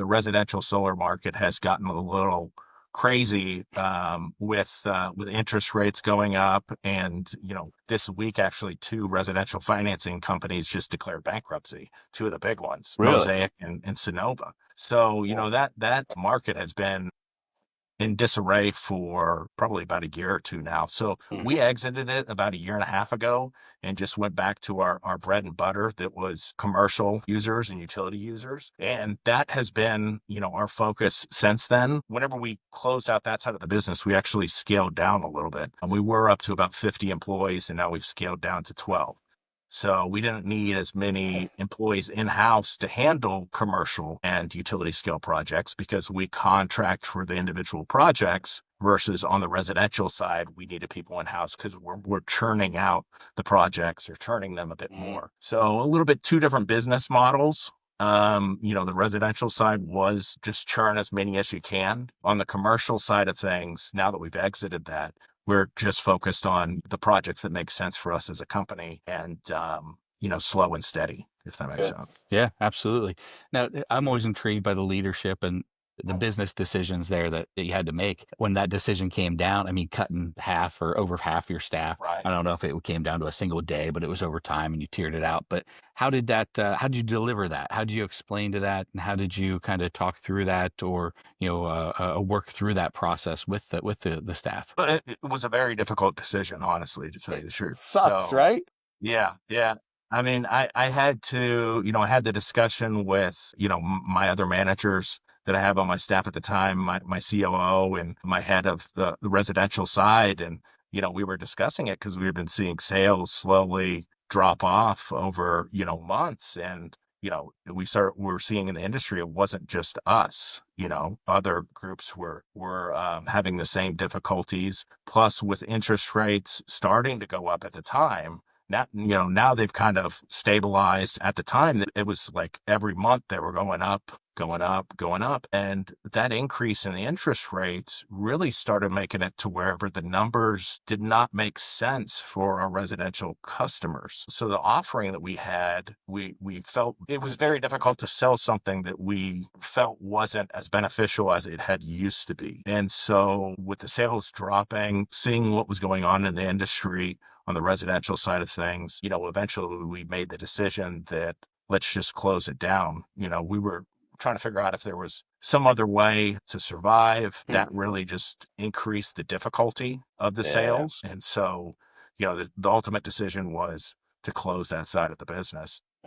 residential solar market has gotten a little crazy with interest rates going up, and this week actually two residential financing companies just declared bankruptcy, two of the big ones, Really? Mosaic and Sonova. So that market has been in disarray for probably about a year or two now. So Mhm. we exited it about a year and a half ago and just went back to our bread and butter that was commercial users and utility users. And that has been, our focus since then. Whenever we closed out that side of the business, we actually scaled down a little bit. And we were up to about 50 employees, and now we've scaled down to 12. So we didn't need as many employees in-house to handle commercial and utility scale projects because we contract for the individual projects versus on the residential side, we needed people in-house because we're churning out the projects or churning them a bit Mhm. more. So a little bit two different business models. The residential side was just churn as many as you can. On the commercial side of things, now that we've exited that, we're just focused on the projects that make sense for us as a company and, slow and steady, if that makes Yeah. sense. Yeah, absolutely. Now, I'm always intrigued by the leadership and the business decisions there that you had to make. When that decision came down, I mean, cutting half or over half your staff. Right. I don't know if it came down to a single day, but it was over time and you tiered it out. But how did you deliver that? How did you explain to that? And how did you kind of talk through that or, work through that process with the staff? But it was a very difficult decision, honestly, to tell you It the truth. sucks, So, right? yeah, yeah. I mean, I had to, I had the discussion with, my other managers that I have on my staff at the time, my COO and my head of the residential side. And, we were discussing it because we've been seeing sales slowly drop off over, months. And, we're seeing in the industry, it wasn't just us, other groups were having the same difficulties. Plus with interest rates starting to go up at the time, now they've kind of stabilized. At the time that it was like every month they were going up, going up, going up. And that increase in the interest rates really started making it to wherever the numbers did not make sense for our residential customers. So the offering that we had, we felt it was very difficult to sell something that we felt wasn't as beneficial as it had used to be. And so with the sales dropping, seeing what was going on in the industry, on the residential side of things, eventually we made the decision that let's just close it down. We were trying to figure out if there was some other way to survive. Hmm. That really just increased the difficulty of the Yeah. sales. And so, the ultimate decision was to close that side of the business.